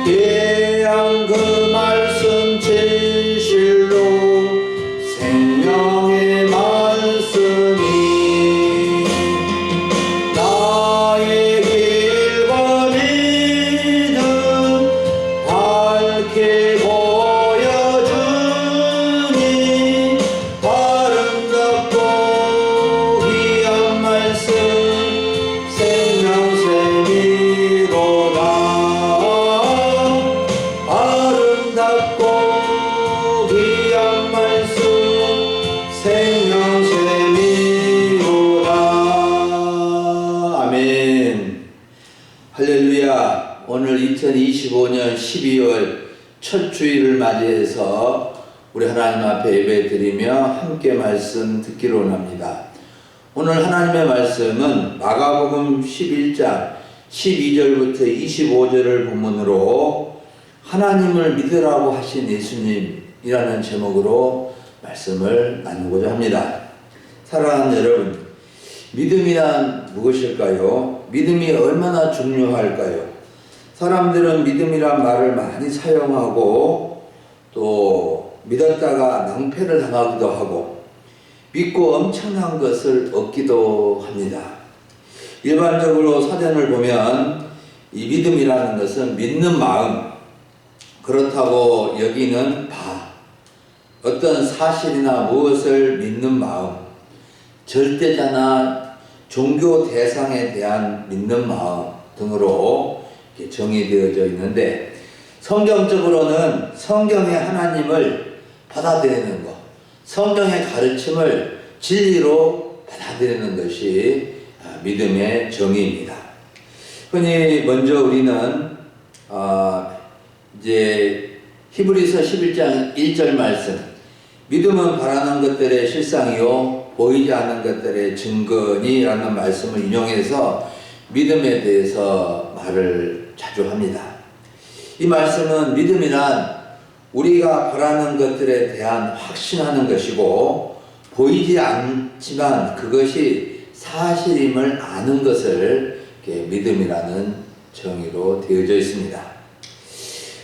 귀한 그 말씀 진실로 생명의 말씀이 나의 길과 믿음 밝게 보여주니 아름답고 귀한 말씀 생명샘이로다. 아름답고 귀한 말씀 생명샘이로다. 아멘. 할렐루야. 오늘 2025년 12월 첫 주일을 맞이해서 우리 하나님 앞에 예배드리며 함께 말씀 듣기로 합니다. 오늘 하나님의 말씀은 마가복음 11장 12절부터 25절을 본문으로 하나님을 믿으라고 하신 예수님이라는 제목으로 말씀을 나누고자 합니다. 사랑하는 여러분, 믿음이란 무엇일까요? 믿음이 얼마나 중요할까요? 사람들은 믿음이란 말을 많이 사용하고 또 믿었다가 낭패를 당하기도 하고 믿고 엄청난 것을 얻기도 합니다. 일반적으로 사전을 보면 이 믿음이라는 것은 믿는 마음, 그렇다고 여기는 바, 어떤 사실이나 무엇을 믿는 마음, 절대자나 종교 대상에 대한 믿는 마음 등으로 이렇게 정의되어져 있는데, 성경적으로는 성경의 하나님을 받아들이는 것, 성경의 가르침을 진리로 받아들이는 것이 믿음의 정의입니다. 흔히 먼저 우리는 이제 히브리서 11장 1절 말씀, 믿음은 바라는 것들의 실상이요 보이지 않는 것들의 증거니 라는 말씀을 인용해서 믿음에 대해서 말을 자주 합니다. 이 말씀은 믿음이란 우리가 바라는 것들에 대한 확신하는 것이고 보이지 않지만 그것이 사실임을 아는 것을 믿음이라는 정의로 되어져 있습니다.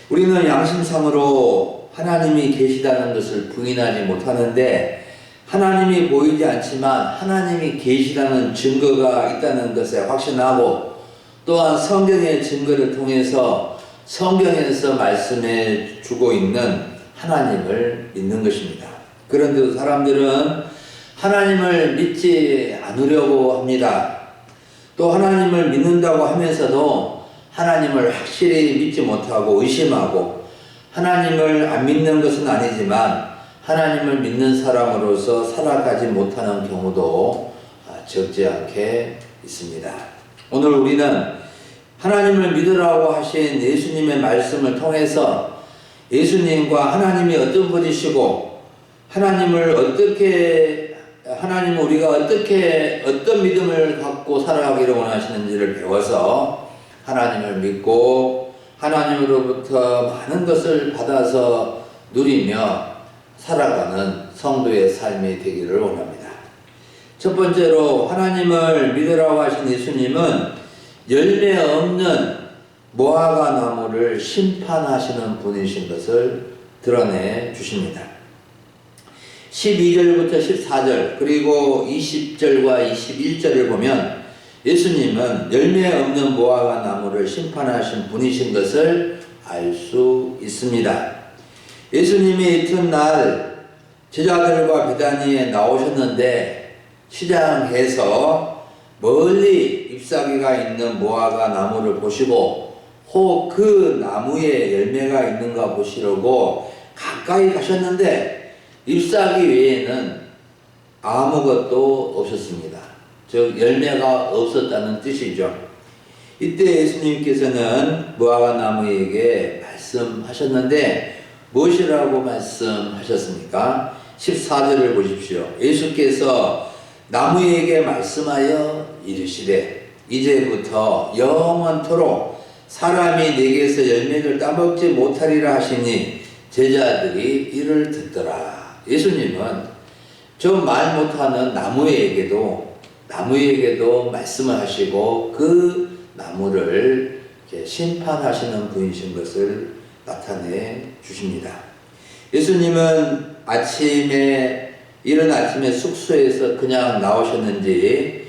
우리는 양심상으로 하나님이 계시다는 것을 부인하지 못하는데, 하나님이 보이지 않지만 하나님이 계시다는 증거가 있다는 것에 확신하고, 또한 성경의 증거를 통해서 성경에서 말씀해 주고 있는 하나님을 믿는 것입니다. 그런데도 사람들은 하나님을 믿지 않으려고 합니다. 또 하나님을 믿는다고 하면서도 하나님을 확실히 믿지 못하고 의심하고, 하나님을 안 믿는 것은 아니지만 하나님을 믿는 사람으로서 살아가지 못하는 경우도 적지 않게 있습니다. 오늘 우리는 하나님을 믿으라고 하신 예수님의 말씀을 통해서 예수님과 하나님이 어떤 분이시고 하나님을 우리가 어떻게 어떤 믿음을 갖고 살아가기를 원하시는지를 배워서 하나님을 믿고 하나님으로부터 많은 것을 받아서 누리며 살아가는 성도의 삶이 되기를 원합니다. 첫 번째로 하나님을 믿으라고 하신 예수님은 열매 없는 무화과 나무를 심판하시는 분이신 것을 드러내 주십니다. 12절부터 14절 그리고 20절과 21절을 보면 예수님은 열매 없는 무화과 나무를 심판하신 분이신 것을 알 수 있습니다. 예수님이 이튿날 제자들과 베다니에 나오셨는데 시장에서 멀리 잎사귀가 있는 무화과 나무를 보시고 혹 그 나무에 열매가 있는가 보시려고 가까이 가셨는데 잎사귀 외에는 아무것도 없었습니다. 즉 열매가 없었다는 뜻이죠. 이때 예수님께서는 무화과 나무에게 말씀하셨는데 무엇이라고 말씀하셨습니까? 14절을 보십시오. 예수께서 나무에게 말씀하여 이르시되 이제부터 영원토록 사람이 내게서 열매를 따먹지 못하리라 하시니 제자들이 이를 듣더라. 예수님은 저 말 못하는 나무에게도 말씀을 하시고 그 나무를 이렇게 심판하시는 분이신 것을 나타내 주십니다. 예수님은 이른 아침에 숙소에서 그냥 나오셨는지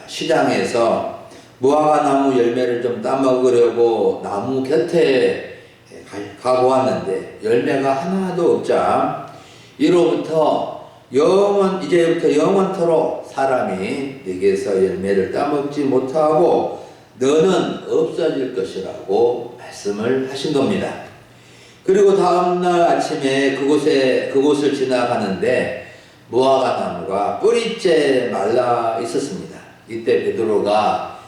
시장에서 무화과 나무 열매를 좀 따먹으려고 나무 곁에 가고 왔는데 열매가 하나도 없자 이로부터 이제부터 영원토록 사람이 네게서 열매를 따먹지 못하고 너는 없어질 것이라고 말씀을 하신 겁니다. 그리고 다음날 아침에 그곳을 지나가는데 무화과 나무가 뿌리째 말라 있었습니다. 이때 베드로가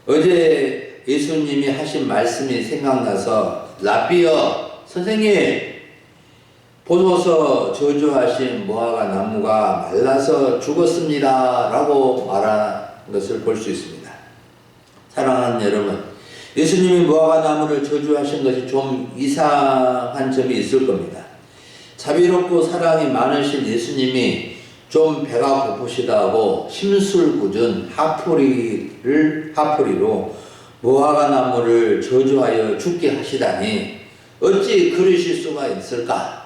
어제 예수님이 하신 말씀이 생각나서 라비어 선생님 보소서 저주하신 무화과 나무가 말라서 죽었습니다 라고 말한 것을 볼 수 있습니다. 사랑하는 여러분, 예수님이 무화과 나무를 저주하신 것이 좀 이상한 점이 있을 겁니다. 자비롭고 사랑이 많으신 예수님이 좀 배가 고프시다고 심술궂은 하풀이로 무화과 나무를 저주하여 죽게 하시다니 어찌 그러실 수가 있을까?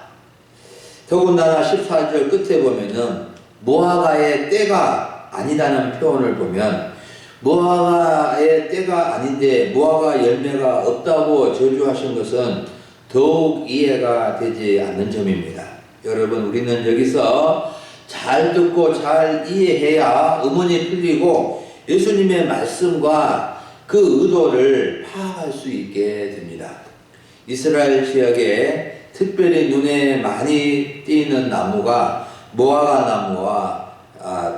더군다나 14절 끝에 보면은 무화과의 때가 아니다는 표현을 보면 무화과의 때가 아닌데 무화과 열매가 없다고 저주하신 것은 더욱 이해가 되지 않는 점입니다. 여러분, 우리는 여기서 잘 듣고 잘 이해해야 의문이 풀리고 예수님의 말씀과 그 의도를 파악할 수 있게 됩니다. 이스라엘 지역에 특별히 눈에 많이 띄는 나무가 무화과 나무와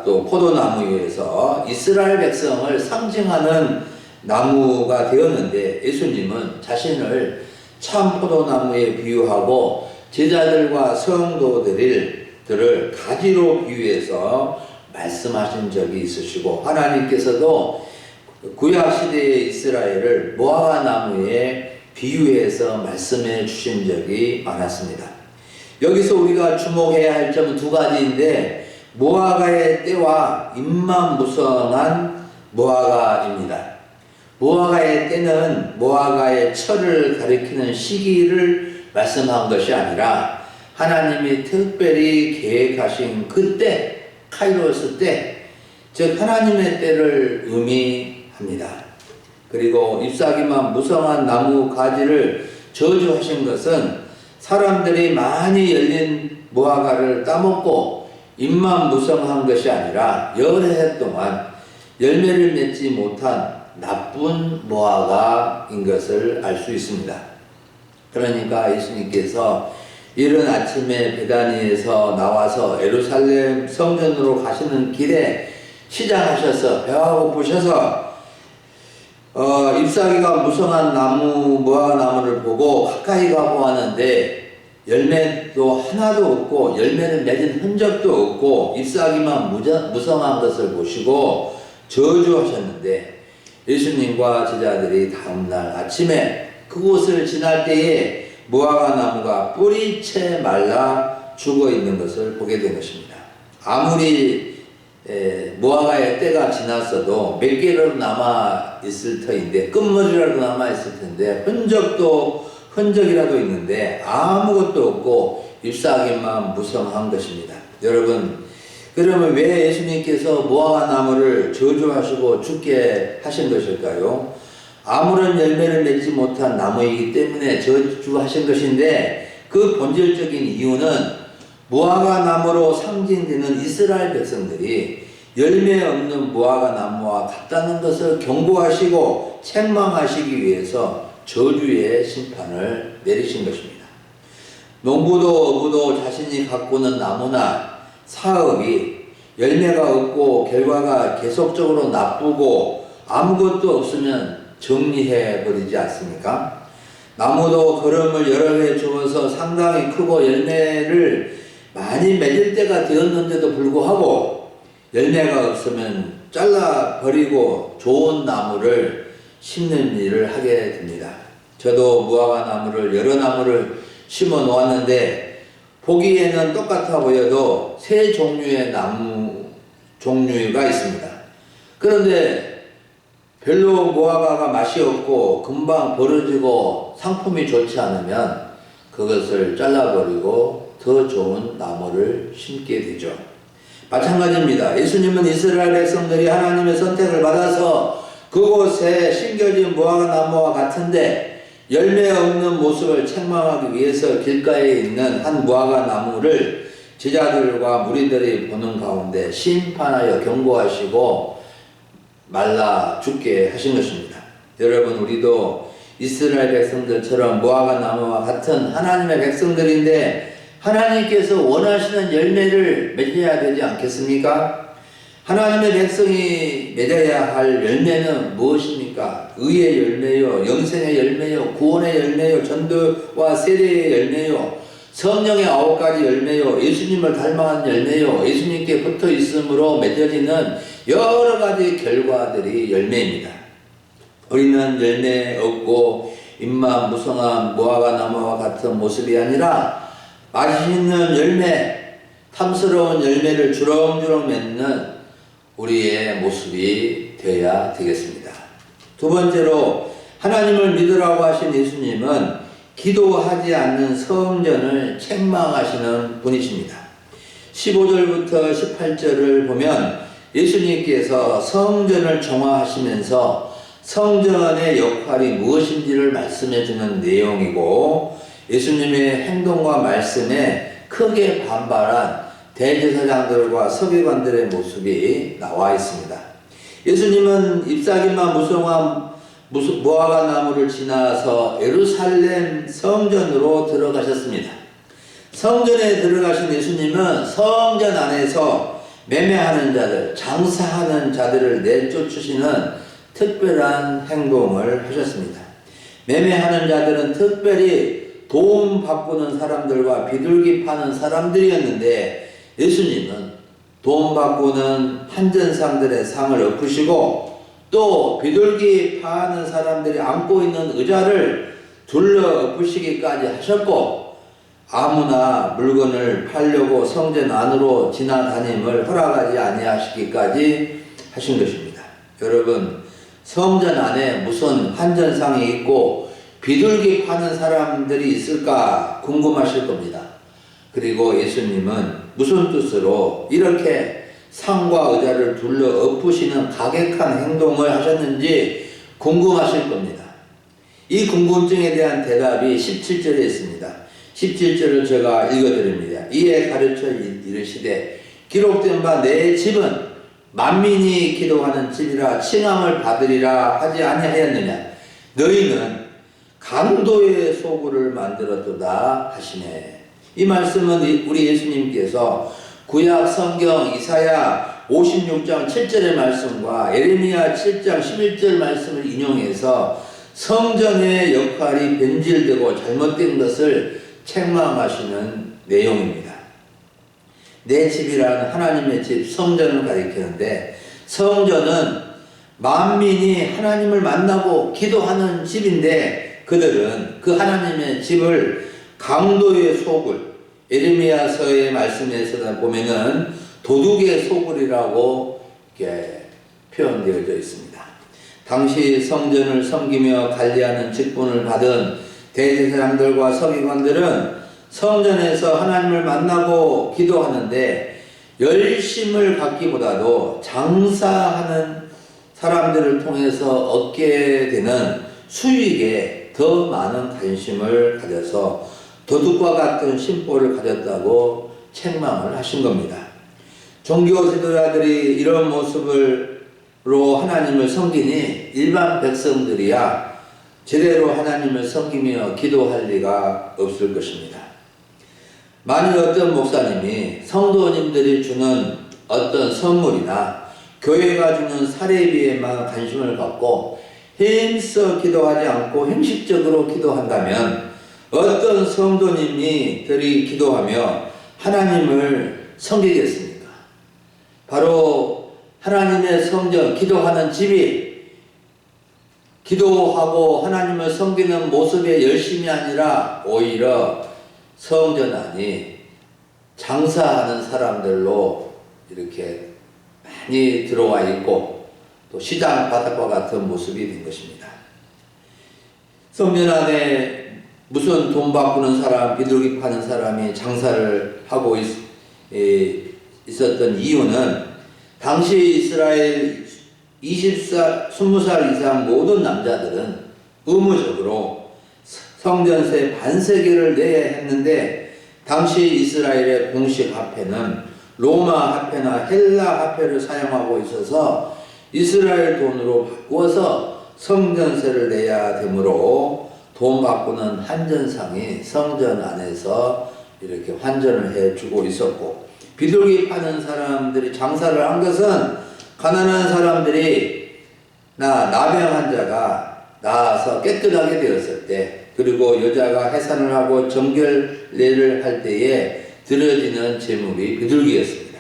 또 포도나무에서 이스라엘 백성을 상징하는 나무가 되었는데 예수님은 자신을 참 포도나무에 비유하고 제자들과 성도들을 가지로 비유해서 말씀하신 적이 있으시고 하나님께서도 구약시대의 이스라엘을 무화과 나무에 비유해서 말씀해 주신 적이 많았습니다. 여기서 우리가 주목해야 할 점은 두 가지인데 무화과의 때와 입만무성한 무화과입니다. 무화과의 때는 무화과의 철을 가리키는 시기를 말씀한 것이 아니라 하나님이 특별히 계획하신 그때, 카이로스 때, 즉 하나님의 때를 의미합니다. 그리고 잎사귀만 무성한 나무 가지를 저주하신 것은 사람들이 많이 열린 무화과를 따먹고 잎만 무성한 것이 아니라 여러 해 동안 열매를 맺지 못한 나쁜 무화과인 것을 알 수 있습니다. 그러니까 예수님께서 이른 아침에 베다니에서 나와서 예루살렘 성전으로 가시는 길에 시장하셔서 배가 고프셔서 잎사귀가 무성한 무화과 나무를 보고 가까이 가고 하는데 열매도 하나도 없고 열매를 맺은 흔적도 없고 잎사귀만 무성한 것을 보시고 저주하셨는데 예수님과 제자들이 다음날 아침에 그곳을 지날 때에 무화과 나무가 뿌리채 말라 죽어 있는 것을 보게 된 것입니다. 아무리 무화과의 때가 지났어도 몇 개라도 남아 있을 터인데 끝머리라도 남아 있을 텐데 흔적이라도 있는데 아무것도 없고 잎사귀만 무성한 것입니다. 여러분, 그러면 왜 예수님께서 무화과 나무를 저주하시고 죽게 하신 것일까요? 아무런 열매를 맺지 못한 나무이기 때문에 저주하신 것인데 그 본질적인 이유는 무화과 나무로 상징되는 이스라엘 백성들이 열매 없는 무화과 나무와 같다는 것을 경고하시고 책망하시기 위해서 저주의 심판을 내리신 것입니다. 농부도 어부도 자신이 가꾸는 나무나 사업이 열매가 없고 결과가 계속적으로 나쁘고 아무것도 없으면 정리해버리지 않습니까? 나무도 걸음을 여러 개 주어서 상당히 크고 열매를 많이 맺을 때가 되었는데도 불구하고 열매가 없으면 잘라버리고 좋은 나무를 심는 일을 하게 됩니다. 저도 무화과 나무를 여러 나무를 심어 놓았는데 보기에는 똑같아 보여도 세 종류의 나무 종류가 있습니다. 그런데 별로 무화과가 맛이 없고 금방 벌어지고 상품이 좋지 않으면 그것을 잘라버리고 더 좋은 나무를 심게 되죠. 마찬가지입니다. 예수님은 이스라엘 백성들이 하나님의 선택을 받아서 그곳에 심겨진 무화과 나무와 같은데 열매 없는 모습을 책망하기 위해서 길가에 있는 한 무화과 나무를 제자들과 무리들이 보는 가운데 심판하여 경고하시고 말라 죽게 하신 것입니다. 여러분, 우리도 이스라엘 백성들처럼 무화과 나무와 같은 하나님의 백성들인데 하나님께서 원하시는 열매를 맺어야 되지 않겠습니까? 하나님의 백성이 맺어야 할 열매는 무엇입니까? 의의 열매요, 영생의 열매요, 구원의 열매요, 전도와 세례의 열매요, 성령의 9가지 열매요, 예수님을 닮아간 열매요, 예수님께 붙어 있음으로 맺어지는 여러 가지 결과들이 열매입니다. 우리는 열매 없고 잎만 무성한 무화과 나무와 같은 모습이 아니라 맛있는 열매, 탐스러운 열매를 주렁주렁 맺는 우리의 모습이 되어야 되겠습니다. 두 번째로 하나님을 믿으라고 하신 예수님은 기도하지 않는 성전을 책망하시는 분이십니다. 15절부터 18절을 보면 예수님께서 성전을 정화하시면서 성전의 역할이 무엇인지를 말씀해 주는 내용이고 예수님의 행동과 말씀에 크게 반발한 대제사장들과 서기관들의 모습이 나와 있습니다. 예수님은 잎사귀만 무성한 무화과 나무를 지나서 예루살렘 성전으로 들어가셨습니다. 성전에 들어가신 예수님은 성전 안에서 매매하는 자들, 장사하는 자들을 내쫓으시는 특별한 행동을 하셨습니다. 매매하는 자들은 특별히 돈 바꾸는 사람들과 비둘기 파는 사람들이었는데 예수님은 돈 바꾸는 한전상들의 상을 엎으시고 또 비둘기 파는 사람들이 앉고 있는 의자를 둘러 엎으시기까지 하셨고 아무나 물건을 팔려고 성전 안으로 지나다님을 허락하지 아니하시기까지 하신 것입니다. 여러분, 성전 안에 무슨 한전상이 있고 비둘기 파는 사람들이 있을까 궁금하실 겁니다. 그리고 예수님은 무슨 뜻으로 이렇게 상과 의자를 둘러 엎으시는 가격한 행동을 하셨는지 궁금하실 겁니다. 이 궁금증에 대한 대답이 17절에 있습니다. 17절을 제가 읽어드립니다. 이에 가르쳐 이르시되 기록된 바 내 집은 만민이 기도하는 집이라 칭함을 받으리라 하지 아니하였느냐. 너희는 강도의 소굴을 만들었도다 하시네. 이 말씀은 우리 예수님께서 구약 성경 이사야 56장 7절의 말씀과 예레미야 7장 11절 말씀을 인용해서 성전의 역할이 변질되고 잘못된 것을 책망하시는 내용입니다. 내 집이라는 하나님의 집, 성전을 가리키는데 성전은 만민이 하나님을 만나고 기도하는 집인데 그들은 그 하나님의 집을 강도의 소굴, 예레미야서의 말씀에서 보면은 도둑의 소굴이라고 이렇게 표현되어져 있습니다. 당시 성전을 섬기며 관리하는 직분을 받은 대제사장들과 서기관들은 성전에서 하나님을 만나고 기도하는데 열심을 갖기보다도 장사하는 사람들을 통해서 얻게 되는 수익에 더 많은 관심을 가져서 도둑과 같은 심보를 가졌다고 책망을 하신 겁니다. 종교 지도자들이 이런 모습으로 하나님을 섬기니 일반 백성들이야 제대로 하나님을 섬기며 기도할 리가 없을 것입니다. 만일 어떤 목사님이 성도님들이 주는 어떤 선물이나 교회가 주는 사례비에만 관심을 갖고 힘써 기도하지 않고 형식적으로 기도한다면 어떤 성도님들이 기도하며 하나님을 섬기겠습니까? 바로 하나님의 성전, 기도하는 집이 기도하고 하나님을 섬기는 모습의 열심이 아니라 오히려 성전 안이 장사하는 사람들로 이렇게 많이 들어와 있고 또 시장 바닥과 같은 모습이 된 것입니다. 성전 안에 무슨 돈 바꾸는 사람, 비둘기 파는 사람이 장사를 하고 있었던 이유는 당시 이스라엘 20살 이상 모든 남자들은 의무적으로 성전세 반세계를 내야 했는데, 당시 이스라엘의 공식 화폐는 로마 화폐나 헬라 화폐를 사용하고 있어서 이스라엘 돈으로 바꾸어서 성전세를 내야 되므로 돈 바꾸는 환전상이 성전 안에서 이렇게 환전을 해주고 있었고, 비둘기 파는 사람들이 장사를 한 것은 가난한 사람들이 나병 환자가 나아서 깨끗하게 되었을 때, 그리고 여자가 해산을 하고 정결례를 할 때에 드려지는 제물이 비둘기였습니다.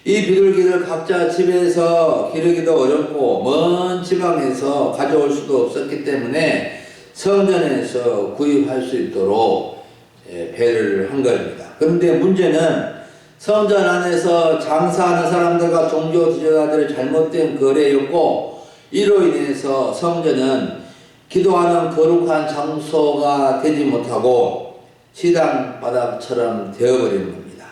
이 비둘기를 각자 집에서 기르기도 어렵고 먼 지방에서 가져올 수도 없었기 때문에 성전에서 구입할 수 있도록 배려를 한 겁니다. 그런데 문제는 성전 안에서 장사하는 사람들과 종교 지도자들의 잘못된 거래였고, 이로 인해서 성전은 기도하는 거룩한 장소가 되지 못하고 시장 바닥처럼 되어버리는 겁니다.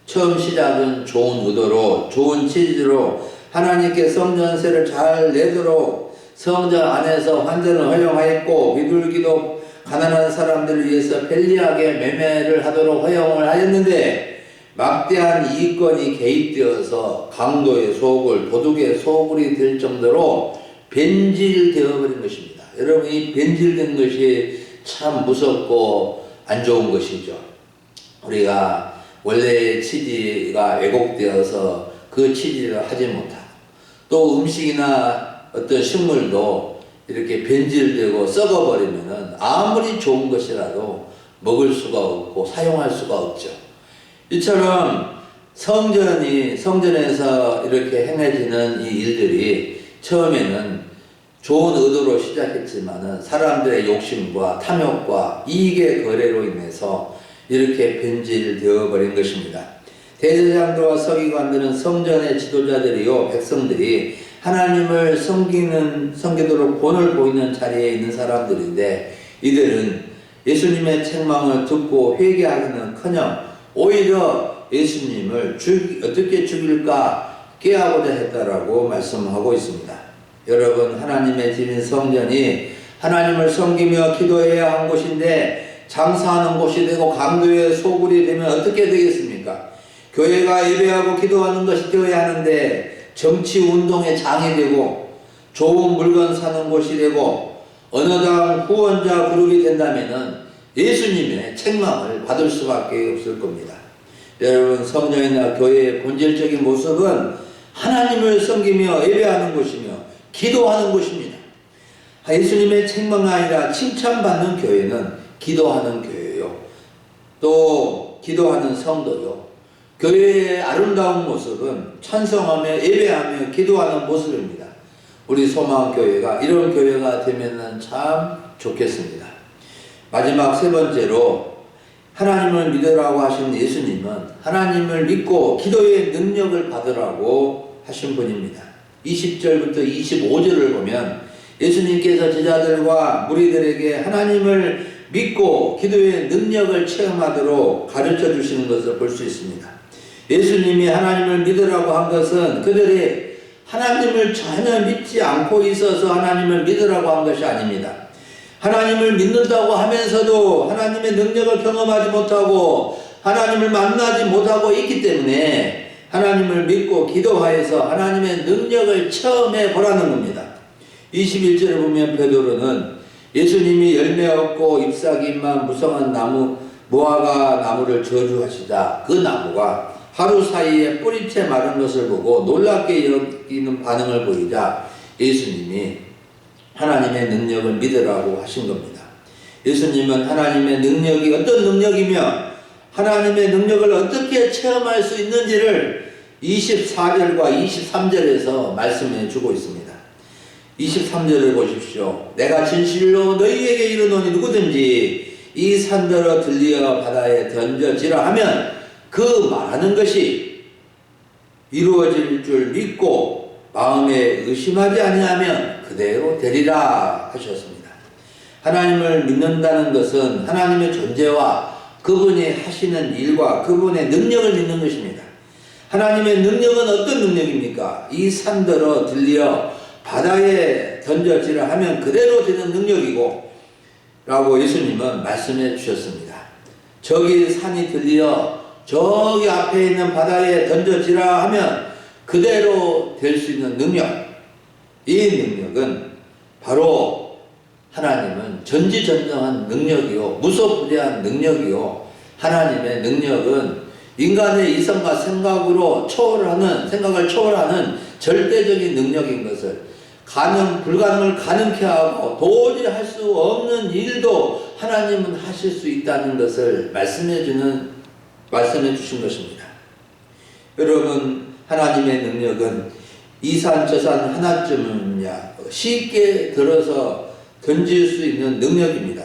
처음 시작은 좋은 의도로, 좋은 취지로 하나님께 성전세를 잘 내도록 성전 안에서 환전을 허용하였고, 비둘기도 가난한 사람들을 위해서 편리하게 매매를 하도록 허용을 하였는데, 막대한 이권이 개입되어서 강도의 소굴, 도둑의 소굴이 될 정도로 변질되어버린 것입니다. 여러분, 이 변질된 것이 참 무섭고 안 좋은 것이죠. 우리가 원래의 취지가 왜곡되어서 그 취지를 하지 못하고, 또 음식이나 어떤 식물도 이렇게 변질되고 썩어버리면은 아무리 좋은 것이라도 먹을 수가 없고 사용할 수가 없죠. 이처럼 성전에서 이렇게 행해지는 이 일들이 처음에는 좋은 의도로 시작했지만은 사람들의 욕심과 탐욕과 이익의 거래로 인해서 이렇게 변질되어 버린 것입니다. 대제사장들과 서기관들은 성전의 지도자들이요 백성들이 하나님을 섬기도록 본을 보이는 자리에 있는 사람들인데, 이들은 예수님의 책망을 듣고 회개하기는커녕 오히려 예수님을 어떻게 죽일까 깨하고자 했다라고 말씀하고 있습니다. 여러분, 하나님의 집인 성전이 하나님을 섬기며 기도해야 한 곳인데 장사하는 곳이 되고 강도의 소굴이 되면 어떻게 되겠습니까? 교회가 예배하고 기도하는 것이 되어야 하는데 정치 운동의 장이 되고 좋은 물건 사는 곳이 되고 어느 당 후원자 그룹이 된다면은 예수님의 책망을 받을 수밖에 없을 겁니다. 여러분, 성전이나 교회의 본질적인 모습은 하나님을 섬기며 예배하는 곳이며 기도하는 곳입니다. 예수님의 책망이 아니라 칭찬받는 교회는 기도하는 교회요, 또 기도하는 성도요. 교회의 아름다운 모습은 찬송하며 예배하며 기도하는 모습입니다. 우리 소망교회가 이런 교회가 되면 참 좋겠습니다. 마지막 세 번째로, 하나님을 믿으라고 하신 예수님은 하나님을 믿고 기도의 능력을 받으라고 하신 분입니다. 20절부터 25절을 보면 예수님께서 제자들과 무리들에게 하나님을 믿고 기도의 능력을 체험하도록 가르쳐 주시는 것을 볼 수 있습니다. 예수님이 하나님을 믿으라고 한 것은 그들이 하나님을 전혀 믿지 않고 있어서 하나님을 믿으라고 한 것이 아닙니다. 하나님을 믿는다고 하면서도 하나님의 능력을 경험하지 못하고 하나님을 만나지 못하고 있기 때문에 하나님을 믿고 기도하여서 하나님의 능력을 체험해 보라는 겁니다. 21절에 보면 베드로는 예수님이 열매 없고 잎사귀만 무성한 나무 무화과 나무를 저주하시자 그 나무가 하루 사이에 뿌리채 마른 것을 보고 놀랍게 여기는 반응을 보이자 예수님이 하나님의 능력을 믿으라고 하신 겁니다. 예수님은 하나님의 능력이 어떤 능력이며 하나님의 능력을 어떻게 체험할 수 있는지를 24절과 23절에서 말씀해 주고 있습니다. 23절을 보십시오. 내가 진실로 너희에게 이르노니 누구든지 이 산더러 들리어 바다에 던져지라 하면 그 말하는 것이 이루어질 줄 믿고 마음에 의심하지 아니하면 그대로 되리라 하셨습니다. 하나님을 믿는다는 것은 하나님의 존재와 그분이 하시는 일과 그분의 능력을 믿는 것입니다. 하나님의 능력은 어떤 능력입니까? 이 산더러 들려 바다에 던져지라 하면 그대로 되는 능력이고 라고 예수님은 말씀해 주셨습니다. 저기 산이 들려 저기 앞에 있는 바다에 던져지라 하면 그대로 될 수 있는 능력, 이 능력은 바로 하나님은 전지전능한 능력이요 무소부재한 능력이요 하나님의 능력은 인간의 이성과 생각을 초월하는 절대적인 능력인 것을 불가능을 가능케 하고 도저히 할 수 없는 일도 하나님은 하실 수 있다는 것을 말씀해 주신 것입니다. 여러분, 하나님의 능력은 이 산 저 산 하나쯤이냐 쉽게 들어서 던질 수 있는 능력입니다.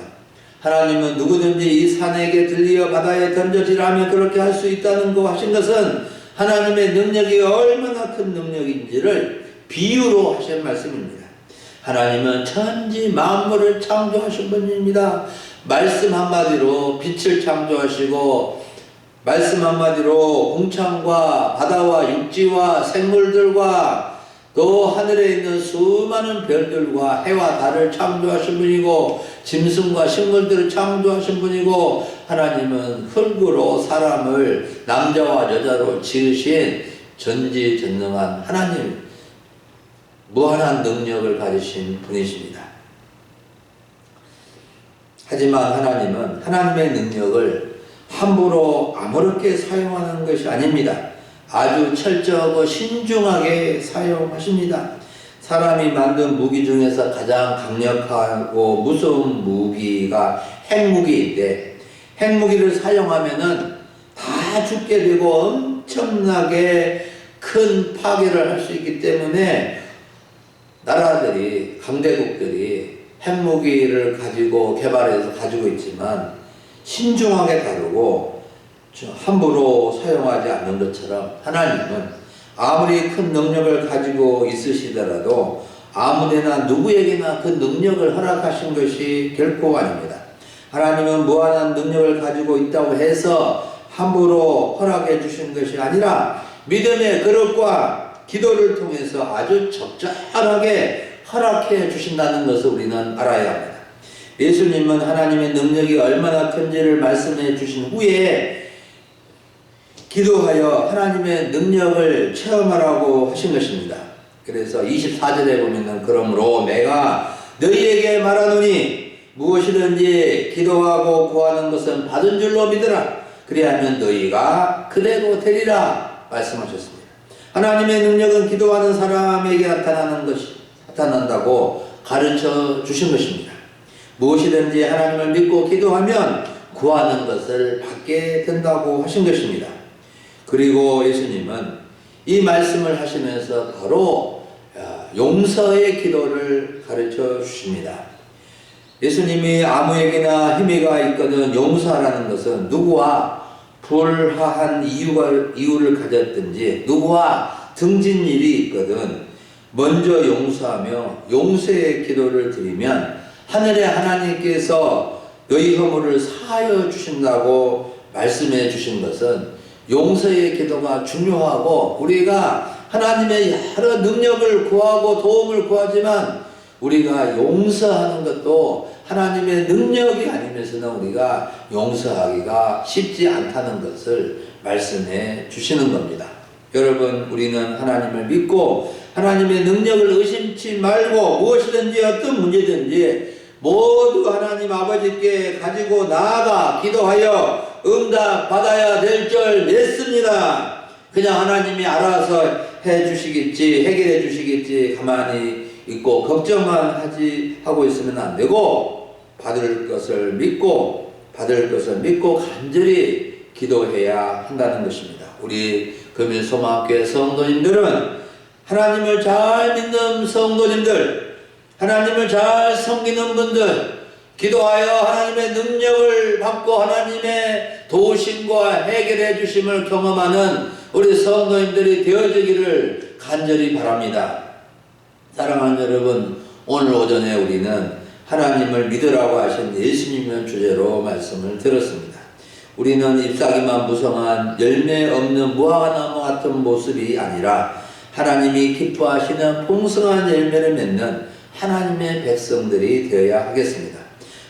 하나님은 누구든지 이 산에게 들리어 바다에 던져지라 하면 그렇게 할 수 있다는 거 하신 것은 하나님의 능력이 얼마나 큰 능력인지를 비유로 하신 말씀입니다. 하나님은 천지 만물을 창조하신 분입니다. 말씀 한마디로 빛을 창조하시고 말씀 한마디로 공창과 바다와 육지와 생물들과 또 하늘에 있는 수많은 별들과 해와 달을 창조하신 분이고 짐승과 식물들을 창조하신 분이고 하나님은 흙으로 사람을 남자와 여자로 지으신 전지전능한 하나님, 무한한 능력을 가지신 분이십니다. 하지만 하나님은 하나님의 능력을 함부로 아무렇게 사용하는 것이 아닙니다. 아주 철저하고 신중하게 사용하십니다. 사람이 만든 무기 중에서 가장 강력하고 무서운 무기가 핵무기인데 핵무기를 사용하면은 다 죽게 되고 엄청나게 큰 파괴를 할 수 있기 때문에 나라들이, 강대국들이 핵무기를 개발해서 가지고 있지만 신중하게 다루고 함부로 사용하지 않는 것처럼 하나님은 아무리 큰 능력을 가지고 있으시더라도 아무데나 누구에게나 그 능력을 허락하신 것이 결코 아닙니다. 하나님은 무한한 능력을 가지고 있다고 해서 함부로 허락해 주신 것이 아니라 믿음의 그릇과 기도를 통해서 아주 적절하게 허락해 주신다는 것을 우리는 알아야 합니다. 예수님은 하나님의 능력이 얼마나 큰지를 말씀해 주신 후에 기도하여 하나님의 능력을 체험하라고 하신 것입니다. 그래서 24절에 보면은 그러므로 내가 너희에게 말하노니 무엇이든지 기도하고 구하는 것은 받은 줄로 믿으라. 그리하면 너희가 그대로 되리라 말씀하셨습니다. 하나님의 능력은 기도하는 사람에게 나타난다고 가르쳐 주신 것입니다. 무엇이든지 하나님을 믿고 기도하면 구하는 것을 받게 된다고 하신 것입니다. 그리고 예수님은 이 말씀을 하시면서 바로 용서의 기도를 가르쳐 주십니다. 예수님이 아무에게나 힘이가 있거든 용서하라는 것은 누구와 불화한 이유를 가졌든지 누구와 등진 일이 있거든 먼저 용서하며 용서의 기도를 드리면 하늘의 하나님께서 너희 허물을 사하여 주신다고 말씀해 주신 것은 용서의 기도가 중요하고 우리가 하나님의 여러 능력을 구하고 도움을 구하지만 우리가 용서하는 것도 하나님의 능력이 아니면서는 우리가 용서하기가 쉽지 않다는 것을 말씀해 주시는 겁니다. 여러분, 우리는 하나님을 믿고 하나님의 능력을 의심치 말고 무엇이든지 어떤 문제든지 모두 하나님 아버지께 가지고 나아가 기도하여 응답 받아야 될 줄 믿습니다. 그냥 하나님이 알아서 해주시겠지, 해결해 주시겠지 가만히 있고 걱정만 하고 있으면 안 되고 받을 것을 믿고 간절히 기도해야 한다는 것입니다. 우리 금일소망학교의 성도님들은 하나님을 잘 믿는 성도님들, 하나님을 잘 섬기는 분들, 기도하여 하나님의 능력을 받고 하나님의 도우심과 해결해 주심을 경험하는 우리 성도님들이 되어지기를 간절히 바랍니다. 사랑하는 여러분, 오늘 오전에 우리는 하나님을 믿으라고 하신 예수님의 주제로 말씀을 들었습니다. 우리는 잎사귀만 무성한 열매 없는 무화과나무 같은 모습이 아니라 하나님이 기뻐하시는 풍성한 열매를 맺는 하나님의 백성들이 되어야 하겠습니다.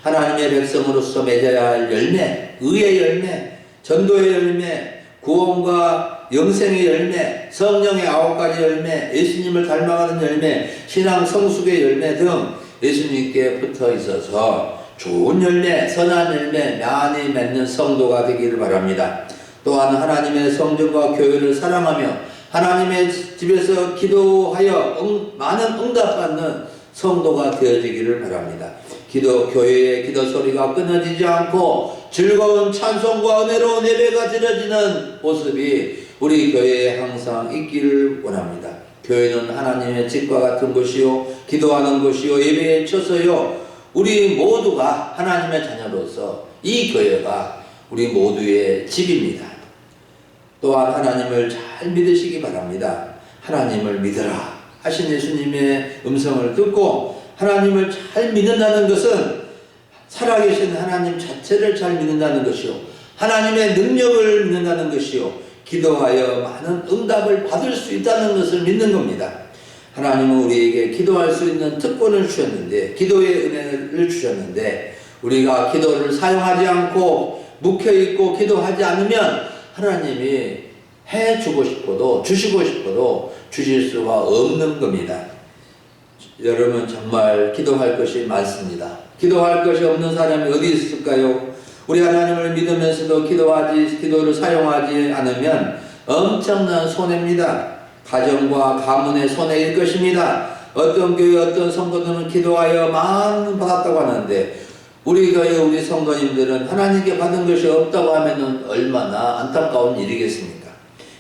하나님의 백성으로서 맺어야 할 열매, 의의 열매, 전도의 열매, 구원과 영생의 열매, 성령의 9가지 열매, 예수님을 닮아가는 열매, 신앙 성숙의 열매 등 예수님께 붙어 있어서 좋은 열매, 선한 열매 많이 맺는 성도가 되기를 바랍니다. 또한 하나님의 성전과 교회를 사랑하며 하나님의 집에서 기도하여 많은 응답받는 성도가 되어지기를 바랍니다. 교회의 기도 소리가 끊어지지 않고 즐거운 찬송과 은혜로운 예배가 드려지는 모습이 우리 교회에 항상 있기를 원합니다. 교회는 하나님의 집과 같은 곳이요, 기도하는 곳이요, 예배에 쳐서요, 우리 모두가 하나님의 자녀로서 이 교회가 우리 모두의 집입니다. 또한 하나님을 잘 믿으시기 바랍니다. 하나님을 믿으라 하신 예수님의 음성을 듣고 하나님을 잘 믿는다는 것은 살아계신 하나님 자체를 잘 믿는다는 것이요, 하나님의 능력을 믿는다는 것이요, 기도하여 많은 응답을 받을 수 있다는 것을 믿는 겁니다. 하나님은 우리에게 기도할 수 있는 특권을 주셨는데, 기도의 은혜를 주셨는데, 우리가 기도를 사용하지 않고 묵혀있고 기도하지 않으면 하나님이 해주고 싶어도 주시고 싶어도 주실 수가 없는 겁니다. 여러분 정말 기도할 것이 많습니다. 기도할 것이 없는 사람이 어디 있을까요? 우리 하나님을 믿으면서도 기도를 사용하지 않으면 엄청난 손해입니다. 가정과 가문의 손해일 것입니다. 어떤 교회 어떤 성도들은 기도하여 많은 받았다고 하는데 우리 교회 우리 성도님들은 하나님께 받은 것이 없다고 하면 얼마나 안타까운 일이겠습니까?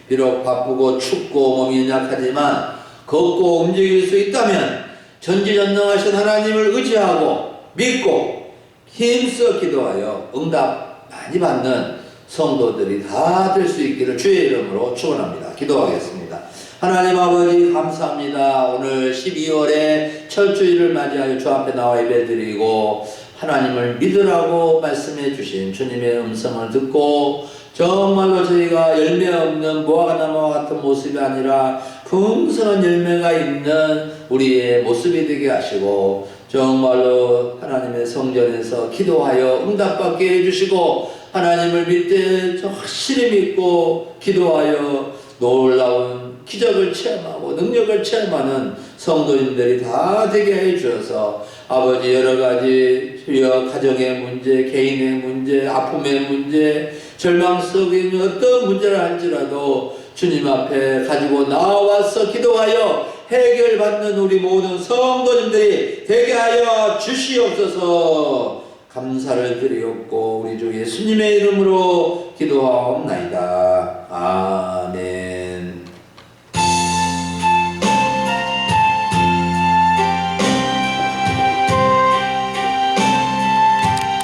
비록 바쁘고 춥고 몸이 연약하지만 걷고 움직일 수 있다면 전지전능하신 하나님을 의지하고 믿고 힘써 기도하여 응답 많이 받는 성도들이 다 될 수 있기를 주의 이름으로 축원합니다. 기도하겠습니다. 하나님 아버지 감사합니다. 오늘 12월에 첫 주일을 맞이하여 주 앞에 나와 예배드리고 하나님을 믿으라고 말씀해 주신 주님의 음성을 듣고 정말로 저희가 열매 없는 무화과나무와 같은 모습이 아니라 풍성한 열매가 있는 우리의 모습이 되게 하시고 정말로 하나님의 성전에서 기도하여 응답받게 해주시고 하나님을 믿되 확실히 믿고 기도하여 놀라운 기적을 체험하고 능력을 체험하는 성도님들이 다 되게 해주셔서 아버지 여러가지 가정의 문제, 개인의 문제, 아픔의 문제, 절망 속에 있는 어떤 문제를 할지라도 주님 앞에 가지고 나와서 기도하여 해결받는 우리 모든 성도님들이 되게 하여 주시옵소서. 감사를 드리옵고 우리 주 예수님의 이름으로 기도하옵나이다.